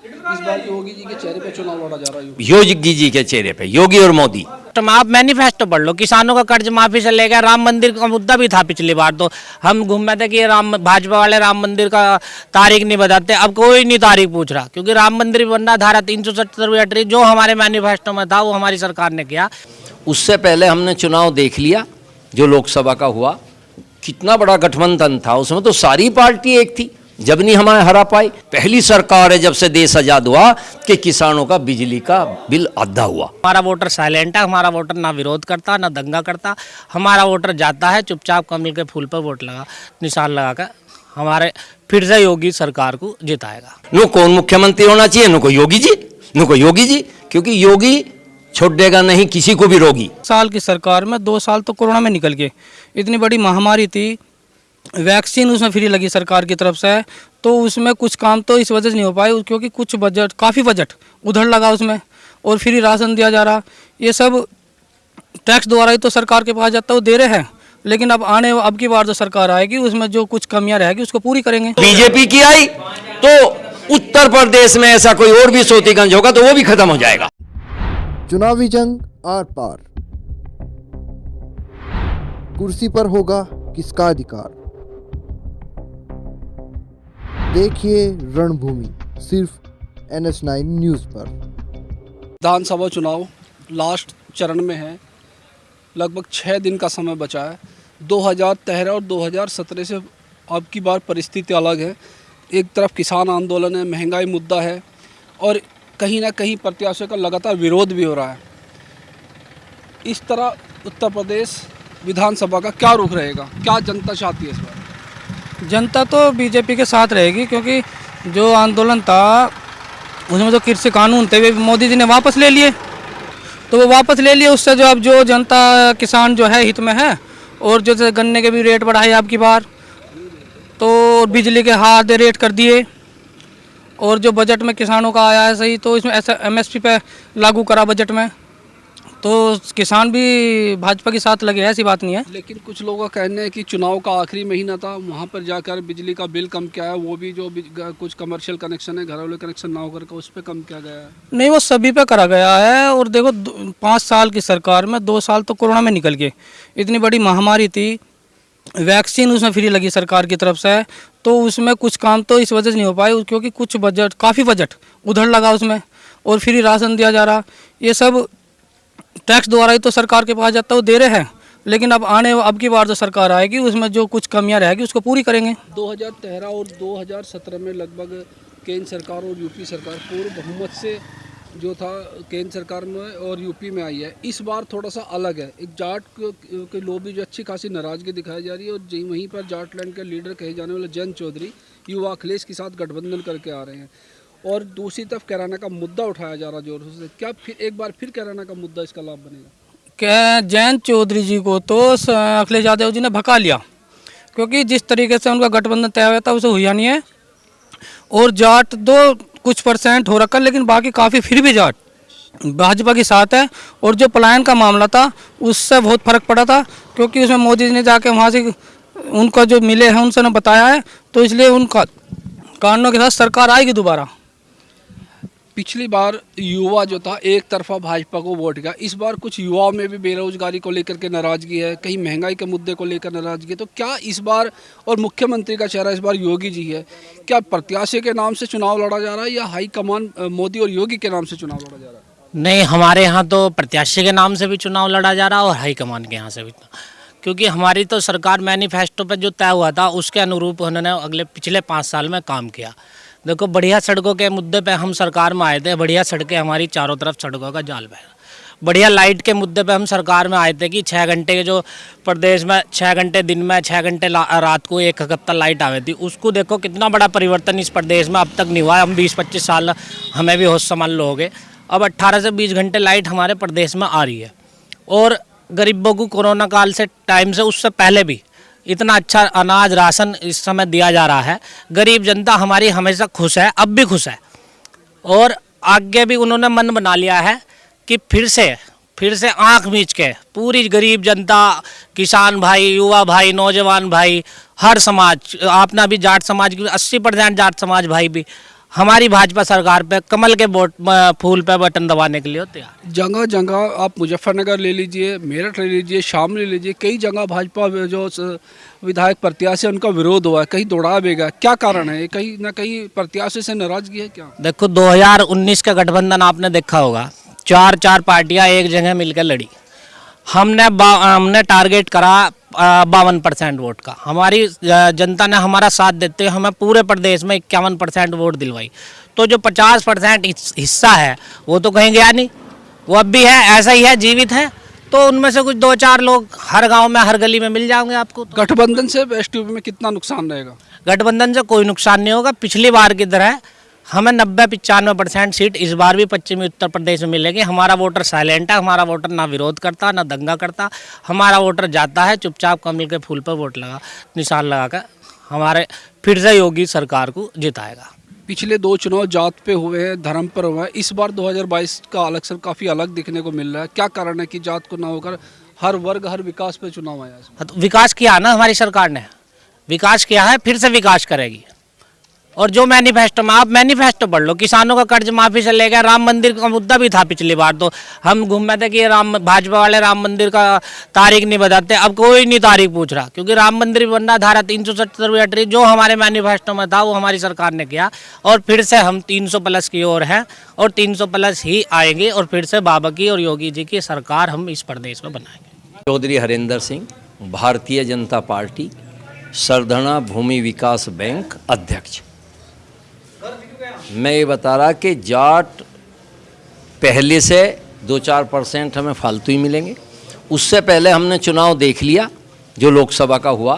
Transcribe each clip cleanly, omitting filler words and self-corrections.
इस बार योगी जी के चेहरे पे चुनाव लड़ा जा रहा है। योगी जी के चेहरे पे, योगी और मोदी। तो आप मैनिफेस्टो पढ़ लो, किसानों का कर्ज माफी से लेकर राम मंदिर का मुद्दा भी था पिछली बार। तो हम घूमे थे कि भाजपा वाले राम मंदिर का तारीख नहीं बताते, अब कोई नहीं तारीख पूछ रहा, क्योंकि राम मंदिर बनना, धारा 370 भी हट रही। जो हमारे मैनिफेस्टो में था वो हमारी सरकार ने किया। उससे पहले हमने चुनाव देख लिया जो लोकसभा का हुआ, कितना बड़ा गठबंधन था, उसमें तो सारी पार्टी एक थी, जब नहीं हमारे हरा पाई। पहली सरकार है जब से देश आजाद हुआ कि किसानों का बिजली का बिल आधा हुआ। हमारा वोटर साइलेंट है, हमारा वोटर ना विरोध करता ना दंगा करता। हमारा वोटर जाता है चुपचाप कमल के फूल पर वोट लगा, निशान लगाकर हमारे फिर से योगी सरकार को जिताएगा। नो कौन मुख्यमंत्री होना चाहिए? नो को योगी जी, नो को योगी जी, क्योंकि योगी छोड़ देगा नहीं किसी को भी रोगी। साल की सरकार में 2 साल तो कोरोना में निकल गए, इतनी बड़ी महामारी थी, वैक्सीन उसमें फ्री लगी सरकार की तरफ से, तो उसमें कुछ काम तो इस वजह से नहीं हो पाए क्योंकि कुछ बजट, काफ़ी बजट उधर लगा उसमें, और फ्री राशन दिया जा रहा। ये सब टैक्स द्वारा ही तो सरकार के पास जाता है, वो दे रहे हैं। लेकिन अब की बार जो सरकार आएगी उसमें जो कुछ कमियां रहेगी उसको पूरी करेंगे। बीजेपी की आई तो उत्तर प्रदेश में ऐसा कोई और भी सोतीगंज होगा तो वो भी खत्म हो जाएगा। चुनावी जंग आर पार, कुर्सी पर होगा किसका अधिकार? देखिए रणभूमि सिर्फ NS9 न्यूज़ पर। विधानसभा चुनाव लास्ट चरण में है, लगभग 6 दिन का समय बचा है। 2013 और 2017 से अब की बार परिस्थिति अलग है। एक तरफ किसान आंदोलन है, महंगाई मुद्दा है, और कहीं ना कहीं प्रत्याशियों का लगातार विरोध भी हो रहा है। इस तरह उत्तर प्रदेश विधानसभा का क्या रुख रहेगा? क्या जनता चाहती है इस बार? जनता तो बीजेपी के साथ रहेगी, क्योंकि जो आंदोलन था उसमें जो कृषि कानून थे वे मोदी जी ने वापस ले लिए, तो वो वापस ले लिए। उससे जो अब जो जनता किसान जो है हित में है, और जो गन्ने के भी रेट बढ़ाए अब की बार, तो बिजली के आधे रेट कर दिए, और जो बजट में किसानों का आया है सही, तो इसमें ऐसा MSP पे लागू करा बजट में, तो किसान भी भाजपा के साथ लगे हैं, ऐसी बात नहीं है। लेकिन कुछ लोगों का कहना है कि चुनाव का आखिरी महीना था, वहाँ पर जाकर बिजली का बिल कम किया है, वो भी जो कुछ कमर्शियल कनेक्शन है, घरेलू कनेक्शन ना होकर के उस पर कम किया गया है। नहीं, वो सभी पे करा गया है। और देखो 5 साल की सरकार में 2 साल तो कोरोना में निकल गए, इतनी बड़ी महामारी थी, वैक्सीन उसमें फ्री लगी सरकार की तरफ से, तो उसमें कुछ काम तो इस वजह से नहीं हो पाए क्योंकि कुछ बजट, काफ़ी बजट उधर लगा उसमें, और फ्री राशन दिया जा रहा। ये सब टैक्स द्वारा ही तो सरकार के पास जाता है, वो दे रहे हैं। लेकिन अब की बार जो सरकार आएगी उसमें जो कुछ कमियां रहेगी उसको पूरी करेंगे। 2013 और 2017 में लगभग केंद्र सरकार और यूपी सरकार पूर्ण बहुमत से जो था केंद्र सरकार में और यूपी में आई है। इस बार थोड़ा सा अलग है। एक जाट के लोग भी जो अच्छी खासी नाराजगी दिखाई जा रही है, और वहीं पर जाटलैंड के लीडर कहे जाने वाले जयंत चौधरी युवा अखिलेश के साथ गठबंधन करके आ रहे हैं, और दूसरी तरफ कैराना का मुद्दा उठाया जा रहा जोर से। क्या फिर एक बार फिर कैराना का मुद्दा इसका लाभ बनेगा? क्या जयंत चौधरी जी को तो अखिलेश यादव जी ने भगा लिया, क्योंकि जिस तरीके से उनका गठबंधन तय हुआ था उसे हुआ नहीं है। और जाट दो कुछ % हो रखा, लेकिन बाकी काफ़ी फिर भी जाट भाजपा के साथ है। और जो पलायन का मामला था उससे बहुत फर्क पड़ा था, क्योंकि उसमें मोदी जी ने जाके वहाँ से उनका जो मिले हैं उनसे ने बताया है, तो इसलिए उनका कानूनों के साथ सरकार आएगी दोबारा। पिछली बार युवा जो था एक तरफा भाजपा को वोट किया, इस बार कुछ युवाओं में भी बेरोजगारी को लेकर के नाराजगी है, कहीं महंगाई के मुद्दे को लेकर नाराजगी है। तो क्या इस बार, और मुख्यमंत्री का चेहरा इस बार योगी जी है, क्या प्रत्याशी के नाम से चुनाव लड़ा जा रहा है या हाईकमान मोदी और योगी के नाम से चुनाव लड़ा जा रहा है? नहीं, हमारे यहाँ तो प्रत्याशी के नाम से भी चुनाव लड़ा जा रहा है और हाईकमान के यहाँ से भी, क्योंकि हमारी तो सरकार मैनिफेस्टो पर जो तय हुआ था उसके अनुरूप उन्होंने पिछले 5 साल में काम किया। देखो, बढ़िया सड़कों के मुद्दे पे हम सरकार में आए थे, बढ़िया सड़कें हमारी चारों तरफ सड़कों का जाल बह। बढ़िया लाइट के मुद्दे पे हम सरकार में आए थे कि 6 घंटे के जो प्रदेश में 6 घंटे दिन में 6 घंटे रात को 1 हफ्ता लाइट आवे थी, उसको देखो कितना बड़ा परिवर्तन इस प्रदेश में अब तक नहीं हुआ है। हम 20-25 साल हमें भी होश संभाल लो हो गए, अब 18 से 20 घंटे लाइट हमारे प्रदेश में आ रही है। और गरीबों को कोरोना काल से टाइम से उससे पहले भी इतना अच्छा अनाज राशन इस समय दिया जा रहा है। गरीब जनता हमारी हमेशा खुश है, अब भी खुश है, और आगे भी उन्होंने मन बना लिया है कि फिर से आंख मीच के पूरी गरीब जनता, किसान भाई, युवा भाई, नौजवान भाई, हर समाज, अपना भी जाट समाज की 80% जाट समाज भाई भी हमारी भाजपा सरकार पे कमल के फूल पे बटन दबाने के लिए होते हैं। जगह जगह आप मुजफ्फरनगर ले लीजिए, मेरठ ले लीजिए, शामली ले लीजिए, कई जगह भाजपा जो विधायक प्रत्याशी उनका विरोध हुआ है, कहीं दौड़ा भी गया। क्या कारण है? कहीं ना कहीं प्रत्याशी से नाराजगी है क्या? देखो 2019 का गठबंधन आपने देखा होगा, चार पार्टियां एक जगह मिलकर लड़ी। हमने टारगेट करा 52% वोट का। हमारी जनता ने हमारा साथ देते हुए हमें पूरे प्रदेश में 51% वोट दिलवाई। तो जो 50% हिस्सा है वो तो कहीं गया नहीं, वो अब भी है, ऐसा ही है, जीवित है। तो उनमें से कुछ 2-4 लोग हर गांव में, हर गली में मिल जाएंगे आपको। गठबंधन से वेस्ट यूपी में कितना नुकसान रहेगा? गठबंधन से कोई नुकसान नहीं होगा। पिछली बार की तरह हमें 90-95% सीट इस बार भी पश्चिमी उत्तर प्रदेश में मिलेगी। हमारा वोटर साइलेंट है, हमारा वोटर ना विरोध करता ना दंगा करता। हमारा वोटर जाता है चुपचाप कमल के फूल पर वोट निशान लगाकर हमारे फिर से योगी सरकार को जिताएगा। पिछले 2 चुनाव जात पे हुए हैं, धर्म पर हुआ है। इस बार 2022 का इलेक्शन काफ़ी अलग दिखने को मिल रहा है। क्या कारण है कि जात को ना होकर हर वर्ग, हर विकास पे चुनाव आया है? तो विकास किया ना हमारी सरकार ने, विकास किया है, फिर से विकास करेगी। और जो मैनिफेस्टो में, आप मैनिफेस्टो पढ़ लो, किसानों का कर्ज माफी से लेकर राम मंदिर का मुद्दा भी था पिछली बार। तो हम घूम रहे थे कि भाजपा वाले राम मंदिर का तारीख नहीं बताते। अब कोई नहीं तारीख पूछ रहा, क्योंकि राम मंदिर भी बन रहा। धारा 370 भी हट रही। जो हमारे मैनिफेस्टो में था वो हमारी सरकार ने किया। और फिर से हम 300+ की ओर हैं और 300+ ही आएंगे। और फिर से बाबा की और योगी जी की सरकार हम इस प्रदेश में बनाएंगे। चौधरी हरेंद्र सिंह, भारतीय जनता पार्टी सरधना भूमि विकास बैंक अध्यक्ष। मैं ये बता रहा कि जाट पहले से 2-4% हमें फालतू ही मिलेंगे। उससे पहले हमने चुनाव देख लिया जो लोकसभा का हुआ,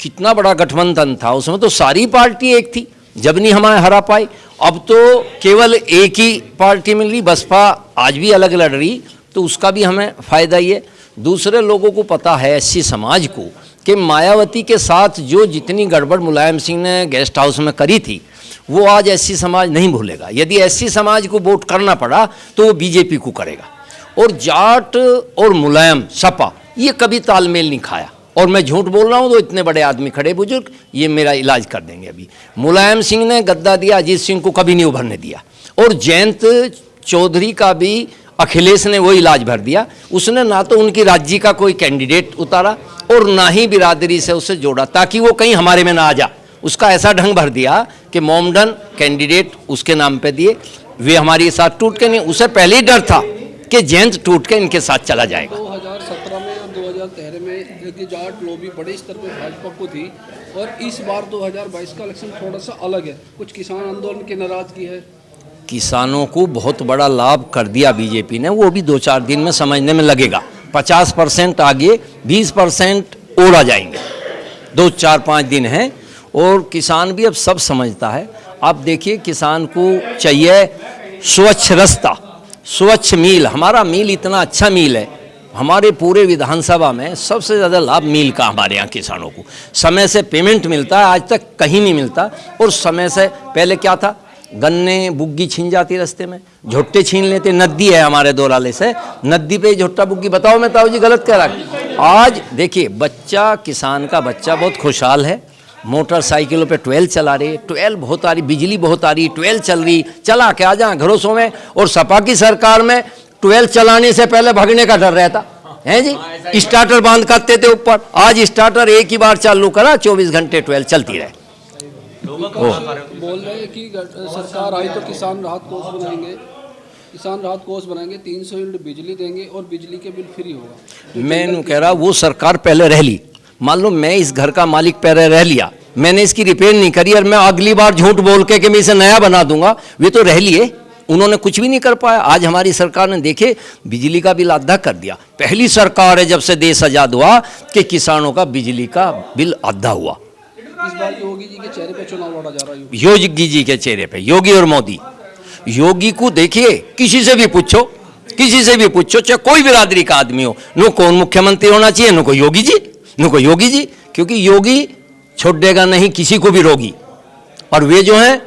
कितना बड़ा गठबंधन था। उसमें तो सारी पार्टी एक थी, जब नहीं हमें हरा पाई। अब तो केवल एक ही पार्टी मिल रही, बसपा आज भी अलग लड़ रही, तो उसका भी हमें फ़ायदा ही है। दूसरे लोगों को पता है, एससी समाज को, कि मायावती के साथ जो जितनी गड़बड़ मुलायम सिंह ने गेस्ट हाउस में करी थी वो आज एससी समाज नहीं भूलेगा। यदि एससी समाज को वोट करना पड़ा तो वो बीजेपी को करेगा। और जाट और मुलायम सपा ये कभी तालमेल नहीं खाया। और मैं झूठ बोल रहा हूँ तो इतने बड़े आदमी खड़े बुजुर्ग ये मेरा इलाज कर देंगे। अभी मुलायम सिंह ने गद्दा दिया, अजीत सिंह को कभी नहीं उभरने दिया। और जयंत चौधरी का भी अखिलेश ने वो इलाज भर दिया। उसने ना तो उनकी राज्य का कोई कैंडिडेट उतारा और ना ही बिरादरी से उसे जोड़ा, ताकि वो कहीं हमारे में ना आ जा। उसका ऐसा ढंग भर दिया कि मोमडन कैंडिडेट उसके नाम पे दिए। वे हमारे साथ टूट के नहीं, उसे पहले ही डर था कि जयंत टूट के इनके साथ चला जाएगा। 2017 में और 2013 में जाट लॉबी बड़े स्तर पर भाजपा को थी। और इस बार 2022 का इलेक्शन थोड़ा सा अलग है। कुछ किसान आंदोलन की नाराजगी है। किसानों को बहुत बड़ा लाभ कर दिया बीजेपी ने, वो भी 2-4 दिन में समझने में लगेगा। 50% आगे, 20% और आ जाएंगे। 2-4-5 दिन हैं और किसान भी अब सब समझता है। आप देखिए, किसान को चाहिए स्वच्छ रास्ता, स्वच्छ मील। हमारा मील इतना अच्छा मील है, हमारे पूरे विधानसभा में सबसे ज़्यादा लाभ मील का हमारे यहाँ किसानों को। समय से पेमेंट मिलता है, आज तक कहीं नहीं मिलता। और समय से पहले क्या था, गन्ने बुग्गी छीन जाती रास्ते में, झुट्टे छीन लेते। नदी है हमारे दोराले से, नदी पे झुट्टा बुग्गी। बताओ मैं ताऊ जी गलत कह रहा। आज देखिए, बच्चा, किसान का बच्चा बहुत खुशहाल है, मोटरसाइकिलों पे 12 चला रही है। 12 बहुत आ रही, बिजली बहुत आ रही, 12 चल रही, चला के आ जाए घरों में। और सपा की सरकार में 12 चलाने से पहले भागने का डर रहता है जी। स्टार्टर बांध करते थे ऊपर, आज स्टार्टर एक ही बार चालू करा, 24 घंटे 12 चलती रहे। बोल रहे हैं कि सरकार आई तो किसान राहत कोष बनाएंगे, किसान राहत कोष बनाएंगे, 300 यूनिट बिजली देंगे और बिजली के बिल फ्री होगा। मैं कह रहा वो सरकार पहले रह ली। मान लो मैं इस घर का मालिक पहले रह लिया, मैंने इसकी रिपेयर नहीं करी और मैं अगली बार झूठ बोल के कि मैं इसे नया बना दूंगा, वे तो रह लिए, उन्होंने कुछ भी नहीं कर पाया। आज हमारी सरकार ने देखे बिजली का बिल आधा कर दिया। पहली सरकार है जब से देश आजाद हुआ कि किसानों का बिजली का बिल आधा हुआ। इस बार योगी जी के चेहरे पे चुनाव लड़ा जा रहा है। योगी जी के चेहरे पे, योगी और मोदी। योगी को देखिए, किसी से भी पूछो, किसी से भी पूछो, चाहे कोई बिरादरी का आदमी हो, नो कौन मुख्यमंत्री होना चाहिए, नो को योगी जी, नो को योगी जी। क्योंकि योगी छोड़ देगा नहीं किसी को भी रोगी। और वे जो हैं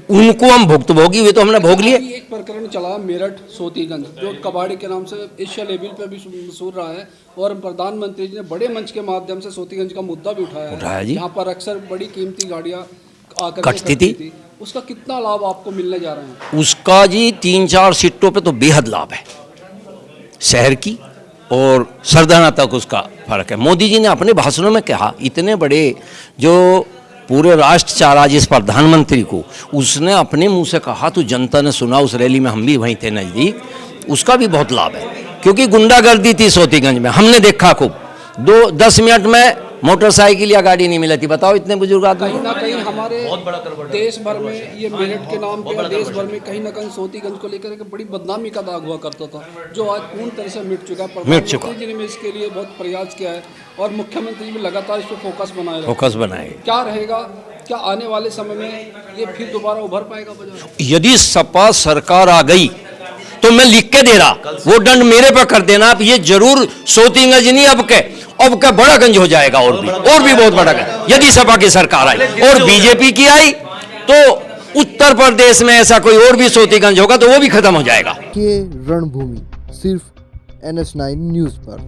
उनको हम भुक्तभोगी, वे तो हमने भोग लिए। एक प्रकरण चला मेरठ सोतीगंज, जो कबाड़ी के नाम से एशिया लेवल पे भी मशहूर रहा है। और प्रधानमंत्री जी ने बड़े मंच के माध्यम से सोतीगंज का मुद्दा भी उठाया है, जी। यहाँ पर अक्सर बड़ी कीमती गाड़ियाँ आकर कटती थी। उसका कितना लाभ आपको मिलने जा रहा है? उसका जी 3-4 सीटों पे तो बेहद लाभ है, शहर की और सरदाना तक उसका फर्क है। मोदी जी ने अपने भाषणों में कहा, इतने बड़े जो पूरे राष्ट्र चारा जिस प्रधानमंत्री को, उसने अपने मुंह से कहा, तो जनता ने सुना, उस रैली में हम भी वहीं थे नज़दीक, उसका भी बहुत लाभ है। क्योंकि गुंडागर्दी थी सोतीगंज में, हमने देखा खूब, 10 मिनट में मोटरसाइकिल या गाड़ी नहीं मिली थी, बताओ इतने बुजुर्ग आदमी। कहीं ना कहीं हमारे देश भर में ये मेरिट के नाम पे देश भर में कहीं ना कहीं सोतीगंज को लेकर एक बड़ी बदनामी का दाग हुआ करता था, जो आज पूर्ण तरह से मिट चुका है। प्रधानमंत्री जी ने इसके लिए बहुत प्रयास किया है और मुख्यमंत्री भी लगातार इस पर फोकस बनाए। क्या रहेगा, क्या आने वाले समय में ये फिर दोबारा उभर पाएगा बाजार? यदि सपा सरकार आ गई तो मैं लिख के दे रहा, वो दंड मेरे पर कर देना आप, ये जरूर सोतीगंज नहीं अब के बड़ागंज हो जाएगा, और भी बहुत बड़ा गंज, यदि सपा की सरकार आई और बीजेपी की आई तो उत्तर प्रदेश में ऐसा कोई और भी सोतीगंज होगा तो वो भी खत्म हो जाएगा। के रणभूमि सिर्फ NS9 न्यूज पर।